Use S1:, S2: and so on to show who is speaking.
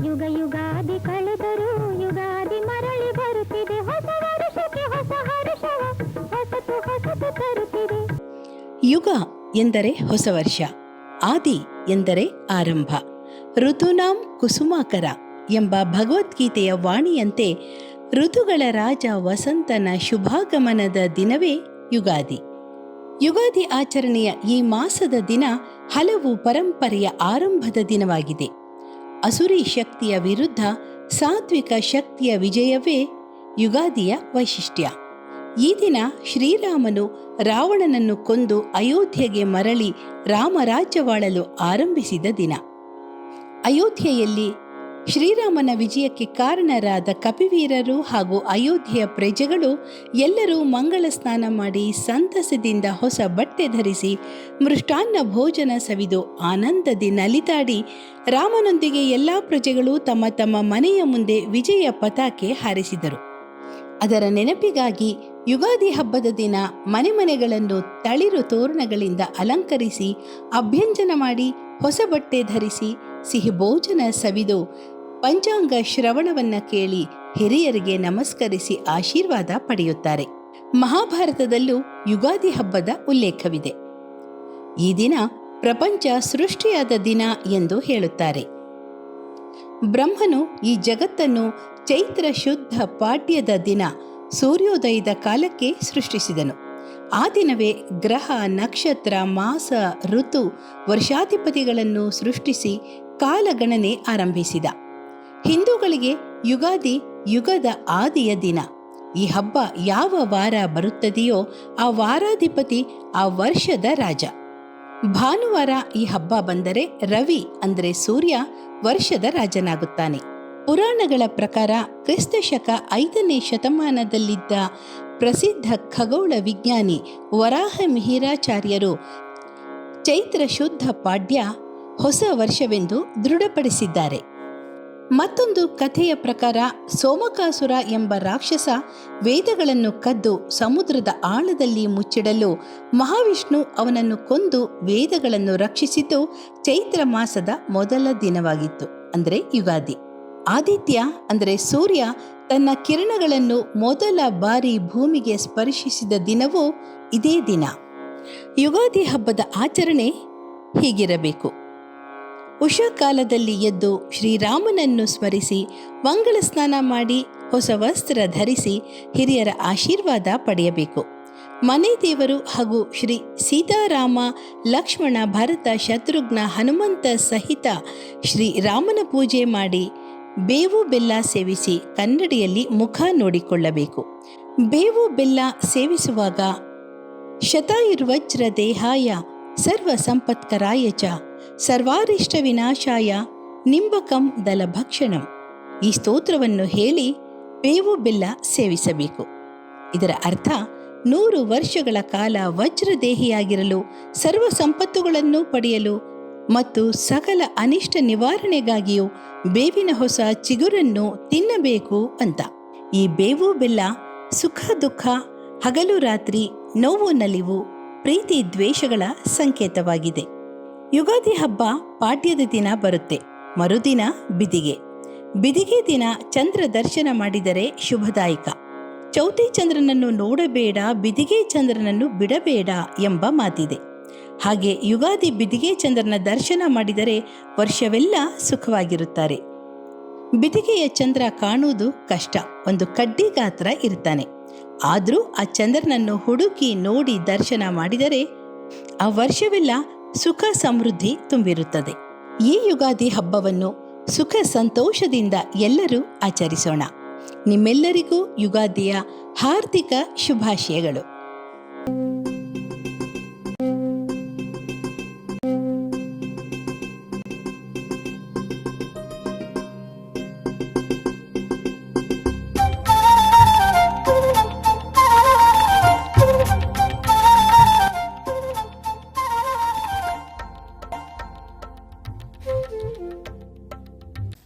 S1: ಯುಗ ಯುಗಾದಿ ಕಳೆದರೂ ಯುಗಾದಿ ಮರಳಿ ಬರುತ್ತಿದೆ, ಹೊಸ ವರುಷಕ್ಕೆ ಹೊಸ ಹರ್ಷವ ಹೊಸತು ಹೊಸತು ತರುತ್ತಿದೆ.
S2: ಯುಗ ಎಂದರೆ ಹೊಸ ವರ್ಷ, ಆದಿ ಎಂದರೆ ಆರಂಭ. ಋತುನಾಂ ಕುಸುಮಾಕರ ಎಂಬ ಭಗವದ್ಗೀತೆಯ ವಾಣಿಯಂತೆ ಋತುಗಳ ರಾಜ ವಸಂತನ ಶುಭಾಗಮನದ ದಿನವೇ ಯುಗಾದಿ. ಯುಗಾದಿ ಆಚರಣೆಯ ಈ ಮಾಸದ ದಿನ ಹಲವು ಪರಂಪರೆಯ ಆರಂಭದ ದಿನವಾಗಿದೆ. ಅಸುರಿ ಶಕ್ತಿಯ ವಿರುದ್ಧ ಸಾತ್ವಿಕ ಶಕ್ತಿಯ ವಿಜಯವೇ ಯುಗಾದಿಯ ವೈಶಿಷ್ಟ್ಯ. ಈ ದಿನ ಶ್ರೀರಾಮನು ರಾವಣನನ್ನು ಕೊಂದು ಅಯೋಧ್ಯೆಗೆ ಮರಳಿ ರಾಮರಾಜ್ಯವಾಳಲು ಆರಂಭಿಸಿದ ದಿನ. ಅಯೋಧ್ಯೆಯಲ್ಲಿ ಶ್ರೀರಾಮನ ವಿಜಯಕ್ಕೆ ಕಾರಣರಾದ ಕಪಿವೀರರು ಹಾಗೂ ಅಯೋಧ್ಯೆಯ ಪ್ರಜೆಗಳು ಎಲ್ಲರೂ ಮಂಗಳ ಸ್ನಾನ ಮಾಡಿ ಸಂತಸದಿಂದ ಹೊಸ ಬಟ್ಟೆ ಧರಿಸಿ ಮೃಷ್ಟಾನ್ನ ಭೋಜನ ಸವಿದು ಆನಂದದಿ ನಲಿದಾಡಿ ರಾಮನೊಂದಿಗೆ ಎಲ್ಲ ಪ್ರಜೆಗಳು ತಮ್ಮ ತಮ್ಮ ಮನೆಯ ಮುಂದೆ ವಿಜಯ ಪತಾಕೆ ಹಾರಿಸಿದರು. ಅದರ ನೆನಪಿಗಾಗಿ ಯುಗಾದಿ ಹಬ್ಬದ ದಿನ ಮನೆ ಮನೆಗಳನ್ನು ತಳಿರು ತೋರಣಗಳಿಂದ ಅಲಂಕರಿಸಿ ಅಭ್ಯಂಜನ ಮಾಡಿ ಹೊಸ ಬಟ್ಟೆ ಧರಿಸಿ ಸಿಹಿ ಭೋಜನ ಸವಿದು ಪಂಚಾಂಗ ಶ್ರವಣವನ್ನ ಕೇಳಿ ಹಿರಿಯರಿಗೆ ನಮಸ್ಕರಿಸಿ ಆಶೀರ್ವಾದ ಪಡೆಯುತ್ತಾರೆ. ಮಹಾಭಾರತದಲ್ಲೂ ಯುಗಾದಿ ಹಬ್ಬದ ಉಲ್ಲೇಖವಿದೆ. ಈ ದಿನ ಪ್ರಪಂಚ ಸೃಷ್ಟಿಯಾದ ದಿನ ಎಂದು ಹೇಳುತ್ತಾರೆ. ಬ್ರಹ್ಮನು ಈ ಜಗತ್ತನ್ನು ಚೈತ್ರ ಶುದ್ಧ ಪಾಡ್ಯದ ದಿನ ಸೂರ್ಯೋದಯದ ಕಾಲಕ್ಕೆ ಸೃಷ್ಟಿಸಿದನು. ಆ ದಿನವೇ ಗ್ರಹ, ನಕ್ಷತ್ರ, ಮಾಸ, ಋತು, ವರ್ಷಾಧಿಪತಿಗಳನ್ನು ಸೃಷ್ಟಿಸಿ ಕಾಲಗಣನೆ ಆರಂಭಿಸಿದ. ಹಿಂದೂಗಳಿಗೆ ಯುಗಾದಿ ಯುಗದ ಆದಿಯ ದಿನ. ಈ ಹಬ್ಬ ಯಾವ ವಾರ ಬರುತ್ತದೆಯೋ ಆ ವಾರಾಧಿಪತಿ ಆ ವರ್ಷದ ರಾಜ. ಭಾನುವಾರ ಈ ಹಬ್ಬ ಬಂದರೆ ರವಿ ಅಂದರೆ ಸೂರ್ಯ ವರ್ಷದ ರಾಜನಾಗುತ್ತಾನೆ. ಪುರಾಣಗಳ ಪ್ರಕಾರ ಕ್ರಿಸ್ತಶಕ 5ನೇ ಶತಮಾನದಲ್ಲಿದ್ದ ಪ್ರಸಿದ್ಧ ಖಗೋಳ ವಿಜ್ಞಾನಿ ವರಾಹ ಮಿಹಿರಾಚಾರ್ಯರು ಚೈತ್ರ ಶುದ್ಧ ಪಾಡ್ಯ ಹೊಸ ವರ್ಷವೆಂದು ದೃಢಪಡಿಸಿದ್ದಾರೆ. ಮತ್ತೊಂದು ಕಥೆಯ ಪ್ರಕಾರ ಸೋಮಕಾಸುರ ಎಂಬ ರಾಕ್ಷಸ ವೇದಗಳನ್ನು ಕದ್ದು ಸಮುದ್ರದ ಆಳದಲ್ಲಿ ಮುಚ್ಚಿಡಲು ಮಹಾವಿಷ್ಣು ಅವನನ್ನು ಕೊಂದು ವೇದಗಳನ್ನು ರಕ್ಷಿಸಿದ್ದು ಚೈತ್ರ ಮಾಸದ ಮೊದಲ ದಿನವಾಗಿತ್ತು, ಅಂದರೆ ಯುಗಾದಿ. ಆದಿತ್ಯ ಅಂದರೆ ಸೂರ್ಯ ತನ್ನ ಕಿರಣಗಳನ್ನು ಮೊದಲ ಬಾರಿ ಭೂಮಿಗೆ ಸ್ಪರ್ಶಿಸಿದ ದಿನವೂ ಇದೇ ದಿನ. ಯುಗಾದಿ ಹಬ್ಬದ ಆಚರಣೆ ಹೀಗಿರಬೇಕು. ಉಷಾಕಾಲದಲ್ಲಿ ಎದ್ದು ಶ್ರೀರಾಮನನ್ನು ಸ್ಮರಿಸಿ ಮಂಗಳ ಸ್ನಾನ ಮಾಡಿ ಹೊಸ ವಸ್ತ್ರ ಧರಿಸಿ ಹಿರಿಯರ ಆಶೀರ್ವಾದ ಪಡೆಯಬೇಕು. ಮನೆ ದೇವರು ಹಾಗೂ ಶ್ರೀ ಸೀತಾರಾಮ, ಲಕ್ಷ್ಮಣ, ಭರತ, ಶತ್ರುಘ್ನ, ಹನುಮಂತ ಸಹಿತ ಶ್ರೀರಾಮನ ಪೂಜೆ ಮಾಡಿ ಬೇವು ಬೆಲ್ಲ ಸೇವಿಸಿ ಕನ್ನಡಿಯಲ್ಲಿ ಮುಖ ನೋಡಿಕೊಳ್ಳಬೇಕು. ಬೇವು ಬೆಲ್ಲ ಸೇವಿಸುವಾಗ ಶತಾಯುರ್ವಜ್ರ ದೇಹಾಯ ಸರ್ವ ಸಂಪತ್ಕರಾಯ ಚ ಸರ್ವಾರಿಷ್ಟ ವಿನಾಶಾಯ ನಿಂಬಕಂ ದಲಭಕ್ಷಣಂ ಈ ಸ್ತೋತ್ರವನ್ನು ಹೇಳಿ ಬೇವು ಬೆಲ್ಲ ಸೇವಿಸಬೇಕು. ಇದರ ಅರ್ಥ 100 ವರ್ಷಗಳ ಕಾಲ ವಜ್ರದೇಹಿಯಾಗಿರಲು, ಸರ್ವ ಸಂಪತ್ತುಗಳನ್ನು ಪಡೆಯಲು ಮತ್ತು ಸಕಲ ಅನಿಷ್ಟ ನಿವಾರಣೆಗಾಗಿಯೂ ಬೇವಿನ ಹೊಸ ಚಿಗುರನ್ನು ತಿನ್ನಬೇಕು ಅಂತ. ಈ ಬೇವು ಬೆಲ್ಲ ಸುಖ ದುಃಖ, ಹಗಲು ರಾತ್ರಿ, ನೋವು ನಲಿವು, ಪ್ರೀತಿ ದ್ವೇಷಗಳ ಸಂಕೇತವಾಗಿದೆ. ಯುಗಾದಿ ಹಬ್ಬ ಪಾಡ್ಯದ ದಿನ ಬರುತ್ತೆ. ಮರುದಿನ ಬಿದಿಗೆ. ಬಿದಿಗೆ ದಿನ ಚಂದ್ರ ದರ್ಶನ ಮಾಡಿದರೆ ಶುಭದಾಯಕ. ಚೌತಿ ಚಂದ್ರನನ್ನು ನೋಡಬೇಡ, ಬಿದಿಗೆ ಚಂದ್ರನನ್ನು ಬಿಡಬೇಡ ಎಂಬ ಮಾತಿದೆ. ಹಾಗೆ ಯುಗಾದಿ ಬಿದಿಗೆ ಚಂದ್ರನ ದರ್ಶನ ಮಾಡಿದರೆ ವರ್ಷವೆಲ್ಲ ಸುಖವಾಗಿರುತ್ತಾರೆ. ಬಿದಿಗೆಯ ಚಂದ್ರ ಕಾಣುವುದು ಕಷ್ಟ, ಒಂದು ಕಡ್ಡಿ ಗಾತ್ರ ಇರ್ತಾನೆ. ಆದರೂ ಆ ಚಂದ್ರನನ್ನು ಹುಡುಕಿ ನೋಡಿ ದರ್ಶನ ಮಾಡಿದರೆ ಆ ವರ್ಷವೆಲ್ಲ ಸುಖ ಸಮೃದ್ಧಿ ತುಂಬಿರುತ್ತದೆ. ಈ ಯುಗಾದಿ ಹಬ್ಬವನ್ನು ಸುಖ ಸಂತೋಷದಿಂದ ಎಲ್ಲರೂ ಆಚರಿಸೋಣ. ನಿಮ್ಮೆಲ್ಲರಿಗೂ ಯುಗಾದಿಯ ಹಾರ್ದಿಕ ಶುಭಾಶಯಗಳು.